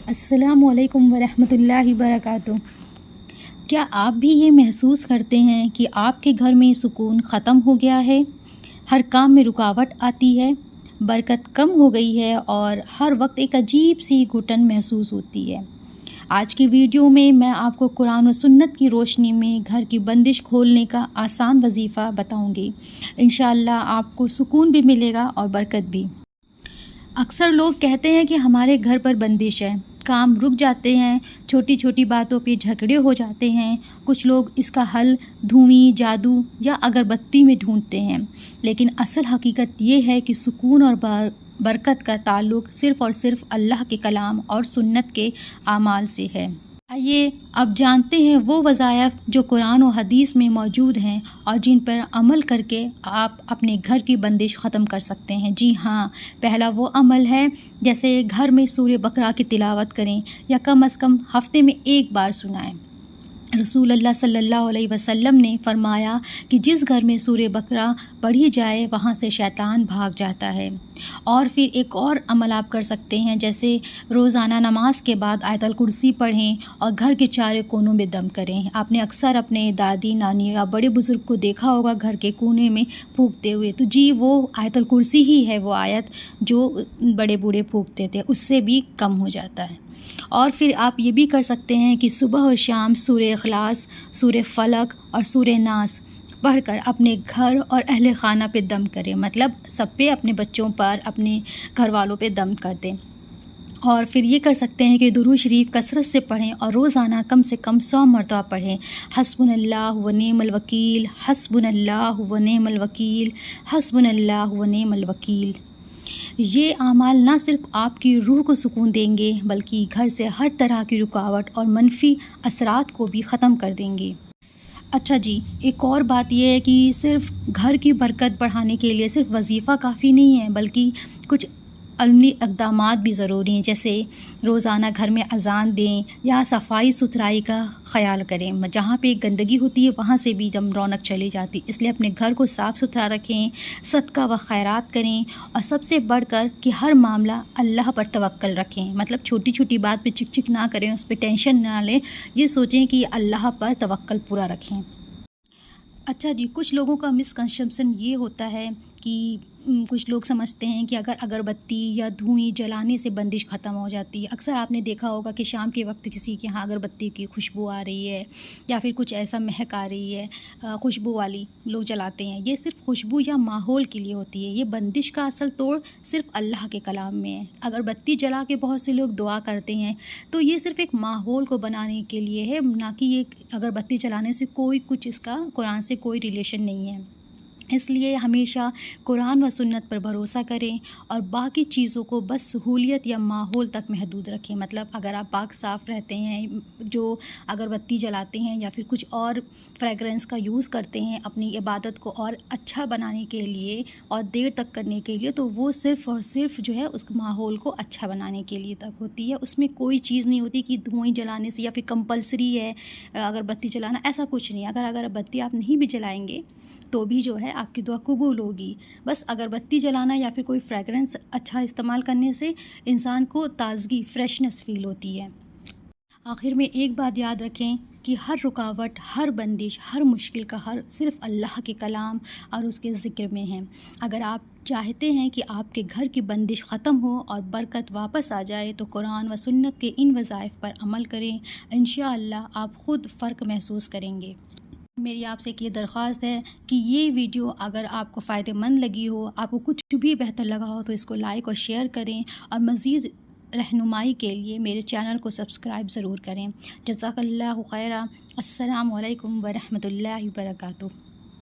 السلام علیکم ورحمۃ اللہ وبرکاتہ۔ کیا آپ بھی یہ محسوس کرتے ہیں کہ آپ کے گھر میں سکون ختم ہو گیا ہے؟ ہر کام میں رکاوٹ آتی ہے، برکت کم ہو گئی ہے اور ہر وقت ایک عجیب سی گھٹن محسوس ہوتی ہے۔ آج کی ویڈیو میں آپ کو قرآن و سنت کی روشنی میں گھر کی بندش کھولنے کا آسان وظیفہ بتاؤں گی۔ انشاءاللہ آپ کو سکون بھی ملے گا اور برکت بھی۔ اکثر لوگ کہتے ہیں کہ ہمارے گھر پر بندش ہے، کام رک جاتے ہیں، چھوٹی چھوٹی باتوں پہ جھگڑے ہو جاتے ہیں۔ کچھ لوگ اس کا حل دھویں، جادو یا اگربتی میں ڈھونڈتے ہیں، لیکن اصل حقیقت یہ ہے کہ سکون اور برکت کا تعلق صرف اور صرف اللہ کے کلام اور سنت کے اعمال سے ہے۔ آئیے اب جانتے ہیں وہ وظائف جو قرآن و حدیث میں موجود ہیں اور جن پر عمل کر کے آپ اپنے گھر کی بندش ختم کر سکتے ہیں۔ جی ہاں، پہلا وہ عمل ہے جیسے گھر میں سورہ بقرہ کی تلاوت کریں یا کم از کم ہفتے میں ایک بار سنائیں۔ رسول اللہ صلی اللہ علیہ وسلم نے فرمایا کہ جس گھر میں سورہ بقرہ پڑھی جائے وہاں سے شیطان بھاگ جاتا ہے۔ اور پھر ایک اور عمل آپ کر سکتے ہیں، جیسے روزانہ نماز کے بعد آیت الکرسی پڑھیں اور گھر کے چاروں کونوں میں دم کریں۔ آپ نے اکثر اپنے دادی، نانی یا بڑے بزرگ کو دیکھا ہوگا گھر کے کونے میں پھونکتے ہوئے، تو جی وہ آیت الکرسی ہی ہے، وہ آیت جو بڑے بوڑھے پھونکتے تھے، اس سے بھی کم ہو جاتا ہے۔ اور پھر آپ یہ بھی کر سکتے ہیں کہ صبح و شام سورہ اخلاص، سورہ فلق اور سورہ ناس پڑھ کر اپنے گھر اور اہل خانہ پہ دم کریں، مطلب سب پہ، اپنے بچوں پر، اپنے گھر والوں پہ دم کر دیں۔ اور پھر یہ کر سکتے ہیں کہ درود شریف کثرت سے پڑھیں اور روزانہ کم سے کم 100 مرتبہ پڑھیں۔ حسبنا اللہ و نعم الوکیل، حسبنا اللہ و نعم الوکیل، حسبنا اللہ و نعم الوکیل۔ یہ اعمال نہ صرف آپ کی روح کو سکون دیں گے بلکہ گھر سے ہر طرح کی رکاوٹ اور منفی اثرات کو بھی ختم کر دیں گے۔ اچھا جی، ایک اور بات یہ ہے کہ صرف گھر کی برکت بڑھانے کے لیے صرف وظیفہ کافی نہیں ہے، بلکہ کچھ عملی اقدامات بھی ضروری ہیں، جیسے روزانہ گھر میں اذان دیں یا صفائی ستھرائی کا خیال کریں۔ جہاں پہ گندگی ہوتی ہے وہاں سے بھی جب رونق چلی جاتی، اس لیے اپنے گھر کو صاف ستھرا رکھیں، صدقہ و خیرات کریں اور سب سے بڑھ کر کہ ہر معاملہ اللہ پر توکل رکھیں، مطلب چھوٹی چھوٹی بات پہ چک چک نہ کریں، اس پہ ٹینشن نہ لیں، یہ سوچیں کہ اللہ پر توکل پورا رکھیں۔ اچھا جی، کچھ لوگوں کا مسکنسیپشن یہ ہوتا ہے کہ کچھ لوگ سمجھتے ہیں کہ اگر اگربتی یا دھوئیں جلانے سے بندش ختم ہو جاتی ہے۔ اکثر آپ نے دیکھا ہوگا کہ شام کے وقت کسی کے ہاں اگربتی کی خوشبو آ رہی ہے یا پھر کچھ ایسا مہک آ رہی ہے، خوشبو والی لوگ جلاتے ہیں۔ یہ صرف خوشبو یا ماحول کے لیے ہوتی ہے۔ یہ بندش کا اصل توڑ صرف اللہ کے کلام میں ہے۔ اگربتی جلا کے بہت سے لوگ دعا کرتے ہیں، تو یہ صرف ایک ماحول کو بنانے کے لیے ہے، نہ کہ یہ اگربتی جلانے سے کوئی کچھ اس کا قرآن سے کوئی ریلیشن نہیں ہے۔ اس لیے ہمیشہ قرآن و سنت پر بھروسہ کریں اور باقی چیزوں کو بس سہولیت یا ماحول تک محدود رکھیں۔ مطلب اگر آپ پاک صاف رہتے ہیں، جو اگربتی جلاتے ہیں یا پھر کچھ اور فریگرنس کا یوز کرتے ہیں اپنی عبادت کو اور اچھا بنانے کے لیے اور دیر تک کرنے کے لیے، تو وہ صرف اور صرف جو ہے اس ماحول کو اچھا بنانے کے لیے تک ہوتی ہے۔ اس میں کوئی چیز نہیں ہوتی کہ دھوئیں جلانے سے یا پھر کمپلسری ہے اگربتی جلانا، ایسا کچھ نہیں۔ اگر اگربتی آپ نہیں بھی جلائیں گے تو بھی جو ہے آپ کی دعا قبول ہوگی۔ بس اگربتی جلانا یا پھر کوئی فریگرنس اچھا استعمال کرنے سے انسان کو تازگی، فریشنس فیل ہوتی ہے۔ آخر میں ایک بات یاد رکھیں کہ ہر رکاوٹ، ہر بندش، ہر مشکل کا حل صرف اللہ کے کلام اور اس کے ذکر میں ہے۔ اگر آپ چاہتے ہیں کہ آپ کے گھر کی بندش ختم ہو اور برکت واپس آ جائے تو قرآن و سنت کے ان وظائف پر عمل کریں، انشاءاللہ آپ خود فرق محسوس کریں گے۔ میری آپ سے ایک یہ درخواست ہے کہ یہ ویڈیو اگر آپ کو فائدہ مند لگی ہو، آپ کو کچھ بھی بہتر لگا ہو، تو اس کو لائک اور شیئر کریں اور مزید رہنمائی کے لیے میرے چینل کو سبسکرائب ضرور کریں۔ جزاک اللہ خیرہ۔ السلام علیکم ورحمۃ اللہ وبرکاتہ۔